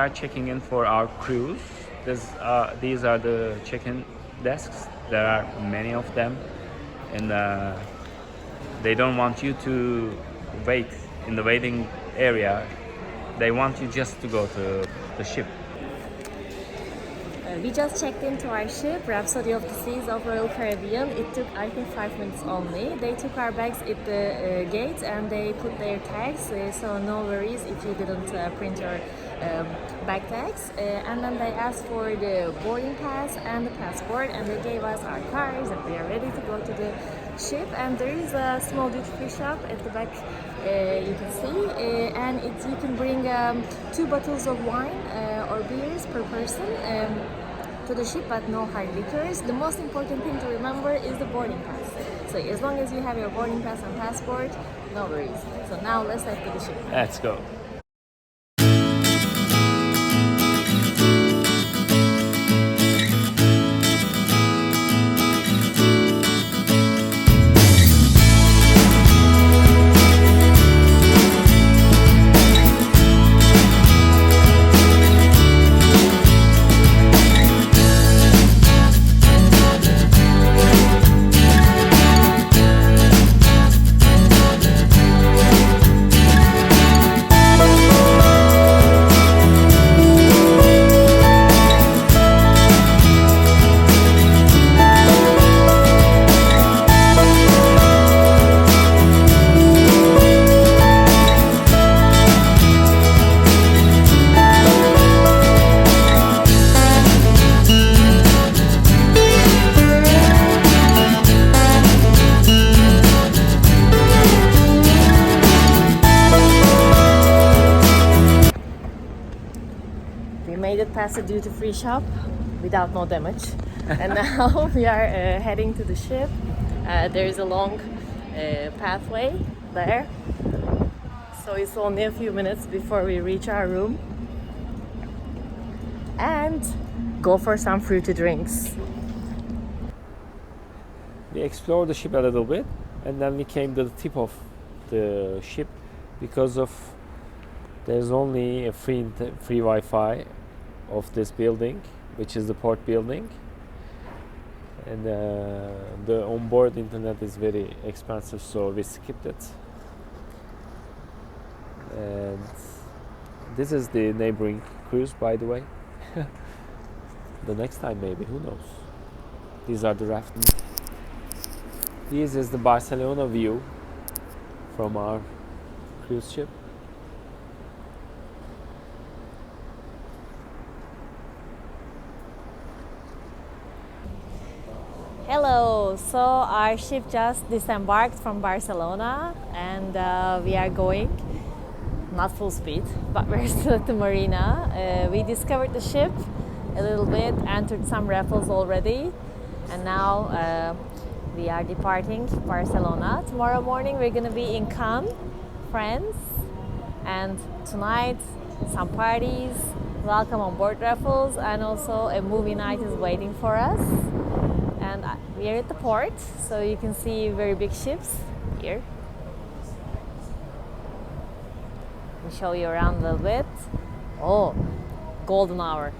are checking in for our cruise. These are the check-in desks. There are many of them, and they don't want you to wait in the waiting area. They want you just to go to the ship. We just checked into our ship, Rhapsody of the Seas of Royal Caribbean. It took, I think, 5 minutes only. They took our bags at the gate and they put their tags, so no worries if you didn't print your bag tags. And then they asked for the boarding pass and the passport, and they gave us our cards, and we are ready to go to the ship. And there is a small duty-free shop at the back, you can see, and you can bring 2 bottles of wine or beers per person to the ship, but no hard liquors. The most important thing to remember is the boarding pass. So as long as you have your boarding pass and passport, no worries. So now let's head to the ship. Let's go. Past the duty-free shop without no damage, and now we are heading to the ship. There is a long pathway there, so it's only a few minutes before we reach our room and go for some fruity drinks. We explored the ship a little bit, and then we came to the tip of the ship because of there's only a free Wi-Fi of this building, which is the port building, and the onboard internet is very expensive, so we skipped it. And this is the neighboring cruise, by the way. The next time maybe, who knows. These are the rafting. This is the Barcelona view from our cruise ship. Hello, so our ship just disembarked from Barcelona, and we are going, not full speed, but we're still at the marina. We discovered the ship a little bit, entered some raffles already, and now we are departing Barcelona. Tomorrow morning we're gonna be in Cannes, France, and tonight some parties, welcome on board raffles, and also a movie night is waiting for us. And we are at the port, so you can see very big ships here. Let me show you around a little bit. Oh, golden hour.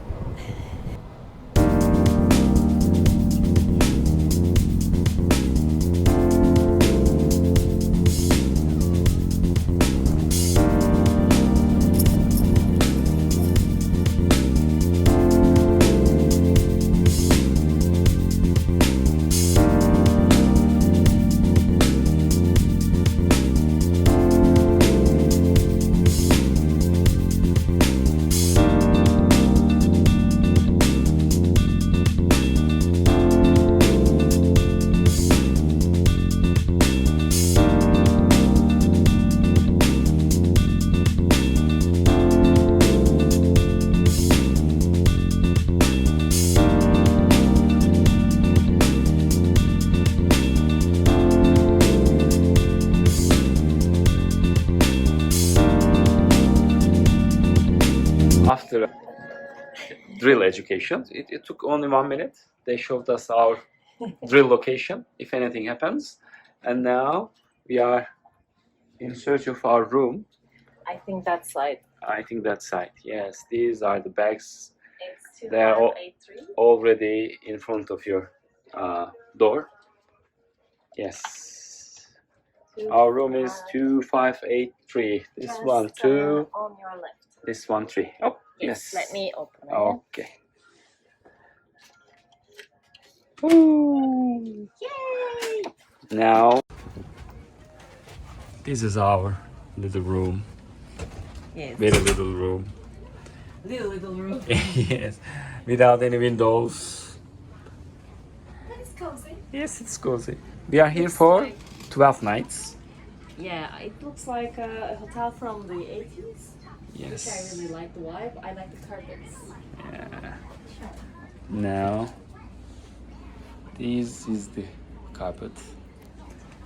After drill education, it took only 1 minute. They showed us our drill location if anything happens, and now we are in search of our room. I think that side. I think that side. Yes, these are the bags. It's They are 2583. already in front of your door. Yes. Our room is 2583. This Just, one 2. on your left. This one 3. Oh, yes. Let me open it. Okay. Woo. Yay! Now, this is our little room. Yes. Very little room. Little room. Yes, without any windows. But it's cozy. Yes, it's cozy. We are here for 12 nights. Yeah, it looks like a hotel from the 80s. Which I Yes. really like the vibe. I like the carpets. Yeah. Now, this is the carpet.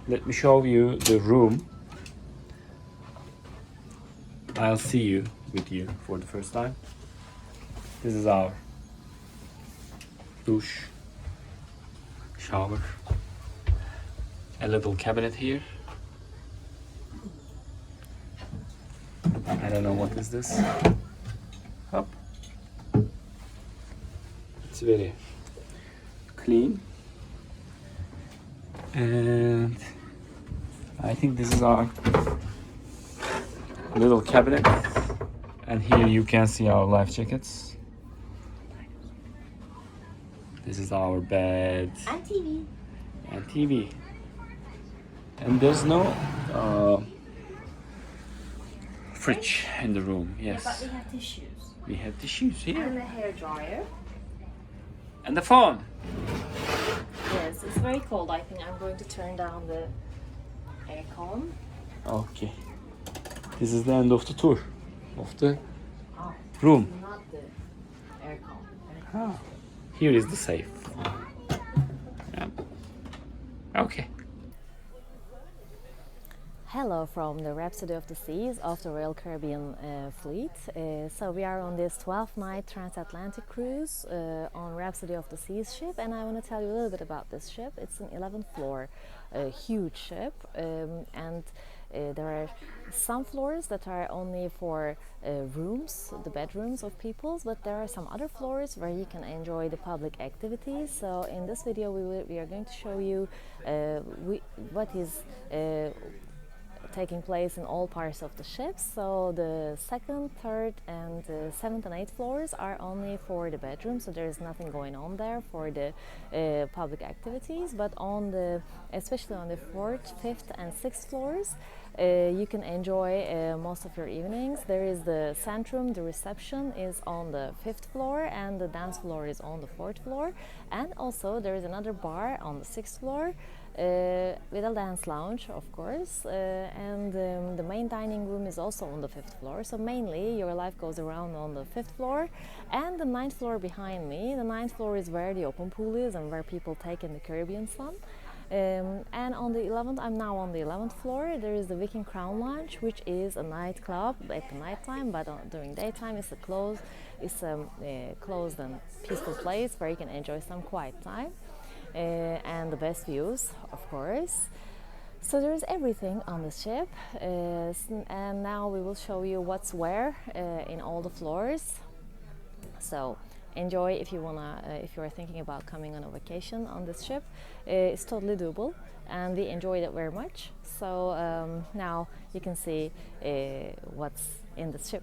Let me show you the room. I'll see you with you for the first time. This is our douche, shower, a little cabinet here. I don't know what is this. Up. It's very clean. And I think this is our little cabinet. And here you can see our life jackets. This is our bed And TV. and TV. And there's no fridge in the room. Yes. But we have tissues. We have tissues And here. a hair dryer. And the phone. Yes, it's very cold. I think I'm going to turn down the aircon. Okay. This is the end of the tour of the Oh, room. not the aircon. Ah, here is the safe. Yeah. Okay. Hello from the Rhapsody of the Seas of the Royal Caribbean fleet. So we are on this 12-night transatlantic cruise on Rhapsody of the Seas ship, and I want to tell you a little bit about this ship. It's an 11th floor, huge ship, and there are some floors that are only for rooms, the bedrooms of peoples, but there are some other floors where you can enjoy the public activities. So in this video we are going to show you what is taking place in all parts of the ship. So the second, third, and seventh and eighth floors are only for the bedroom, so there is nothing going on there for the public activities. But on the, especially on the fourth, fifth, and sixth floors, you can enjoy most of your evenings. There is the centrum, the reception is on the fifth floor, and the dance floor is on the fourth floor. And also there is another bar on the sixth floor. With a dance lounge, of course, and the main dining room is also on the fifth floor. So mainly your life goes around on the fifth floor, and the ninth floor behind me. The ninth floor is where the open pool is and where people take in the Caribbean sun. And on the 11th, I'm now on the 11th floor. There is the Viking Crown Lounge, which is a nightclub at the night time, but during daytime it's a closed and peaceful place where you can enjoy some quiet time. And the best views, of course. So there's everything on the ship, and now we will show you what's where in all the floors. So enjoy if you if you are thinking about coming on a vacation on this ship. It's totally doable, and we enjoyed it very much. So now you can see what's in the ship.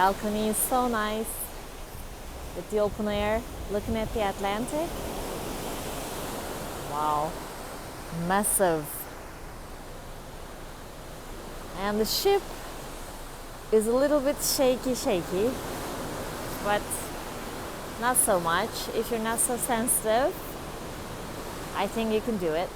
balcony is so nice with the open air, looking at the Atlantic. Wow, massive. And the ship is a little bit shaky, but not so much. If you're not so sensitive, I think you can do it.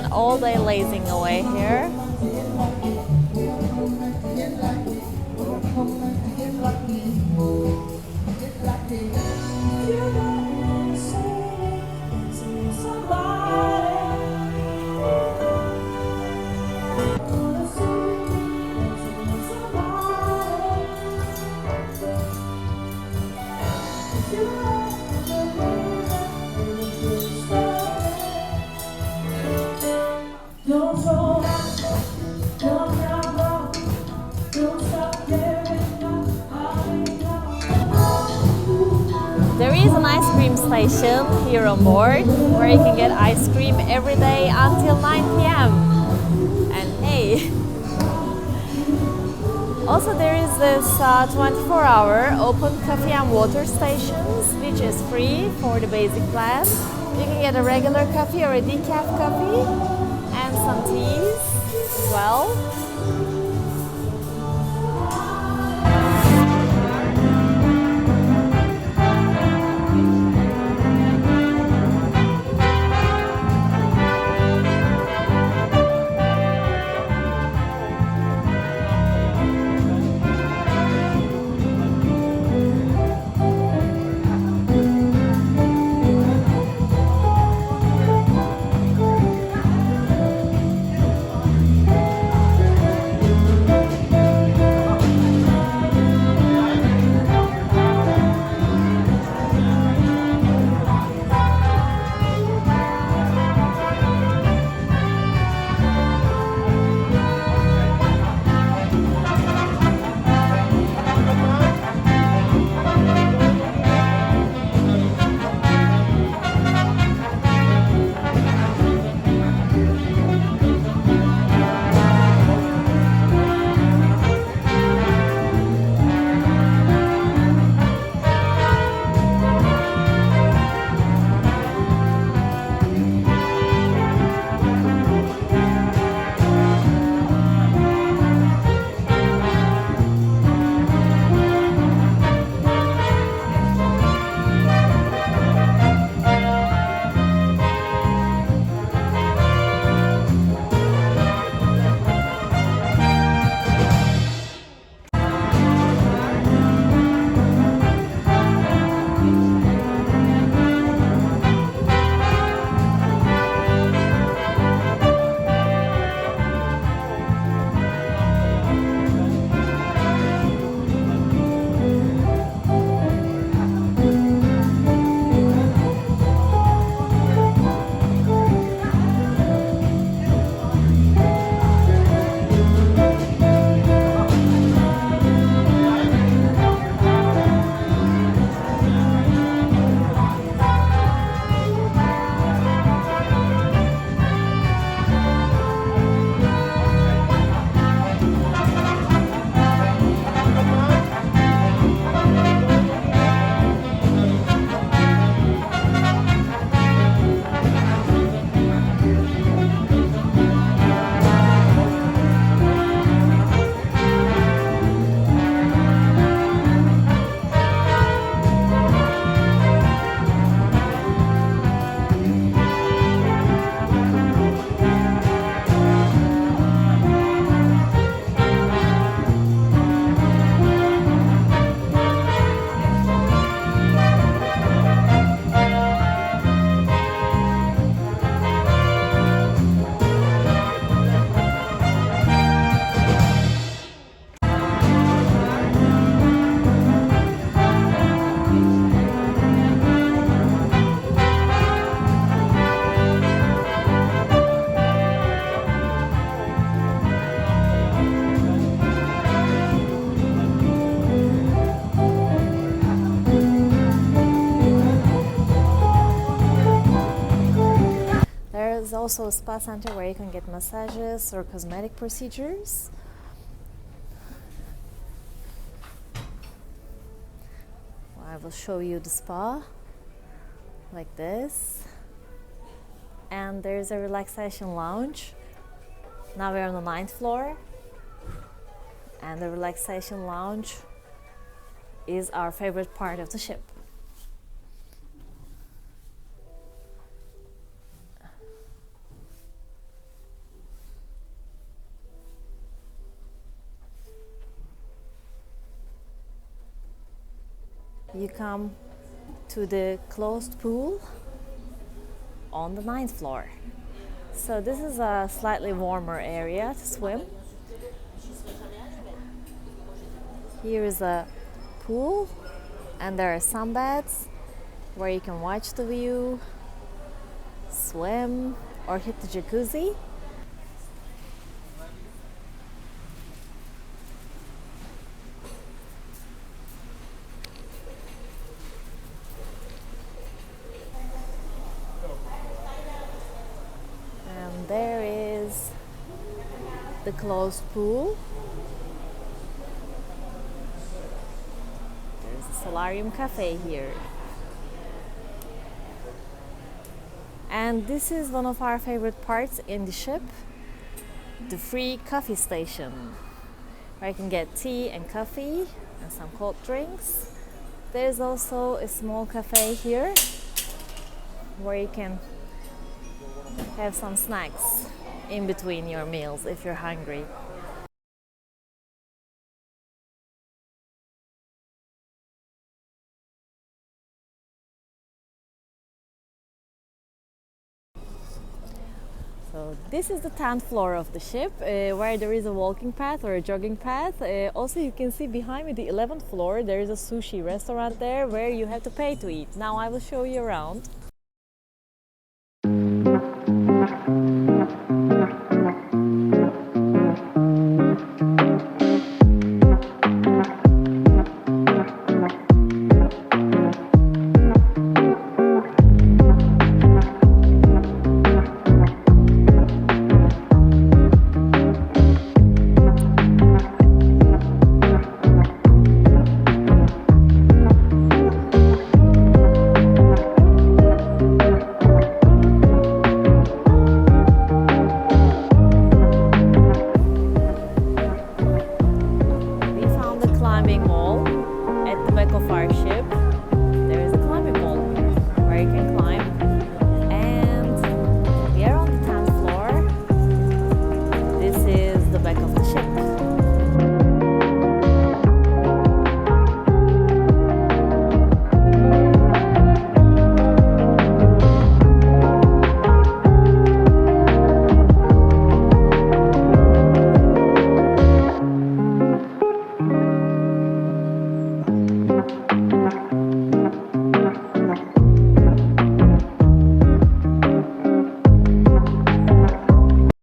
spend all day lazing away here. There is an ice cream station here on board where you can get ice cream every day until 9 p.m. And hey, also there is this 24-hour open coffee and water stations, which is free for the basic plan. You can get a regular coffee or a decaf coffee and some teas as well. There's also a spa center where you can get massages or cosmetic procedures. I will show you the spa like this. And there's a relaxation lounge. Now we're on the 9th floor. And the relaxation lounge is our favorite part of the ship. you come to the closed pool on the 9th floor. So this is a slightly warmer area to swim. Here is a pool and there are sunbeds where you can watch the view, swim, or hit the jacuzzi. And there is the closed pool. There's a Solarium cafe here. And this is one of our favorite parts in the ship, the free coffee station, where you can get tea and coffee and some cold drinks. There's also a small cafe here where you can have some snacks in between your meals if you're hungry. So this is the 10th floor of the ship, where there is a walking path or a jogging path. Also, you can see behind me the 11th floor, there is a sushi restaurant there where you have to pay to eat. Now I will show you around.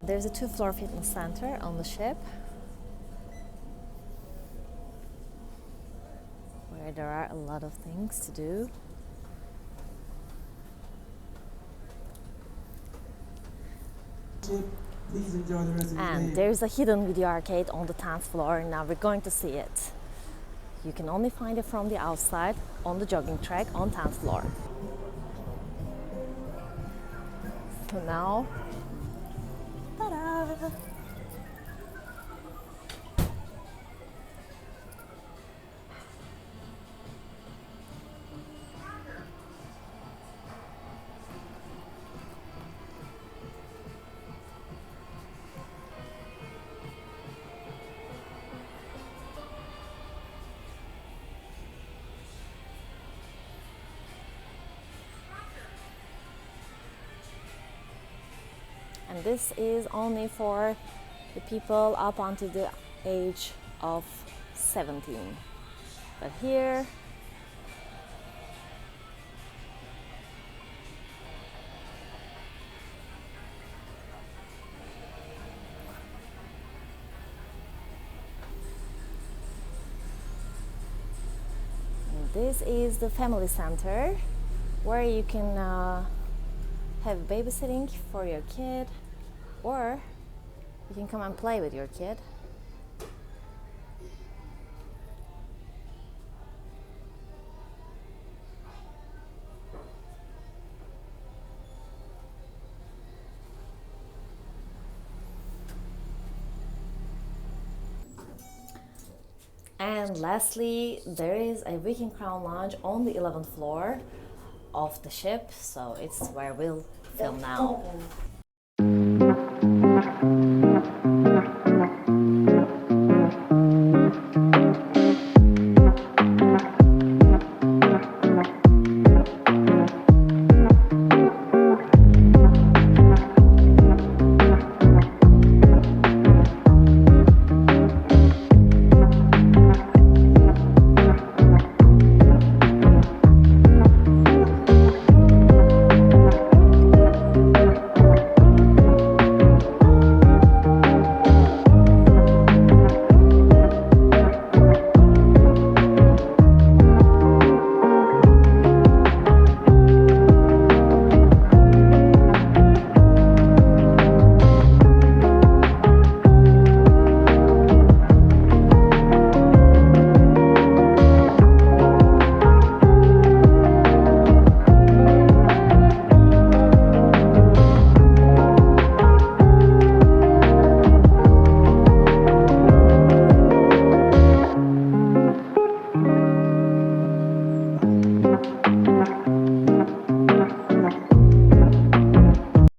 There's a 2-floor fitness center on the ship where there are a lot of things to do. Please enjoy the rest of the And day. there's a hidden video arcade on the 10th floor. Now we're going to see it. You can only find it from the outside on the jogging track on 10th floor. So now, ta-da! And this is only for the people up until the age of 17. But here, and this is the family center where you can have babysitting for your kid, or you can come and play with your kid. And lastly, there is a Viking Crown Lounge on the 11th floor of the ship, so it's where we'll film now.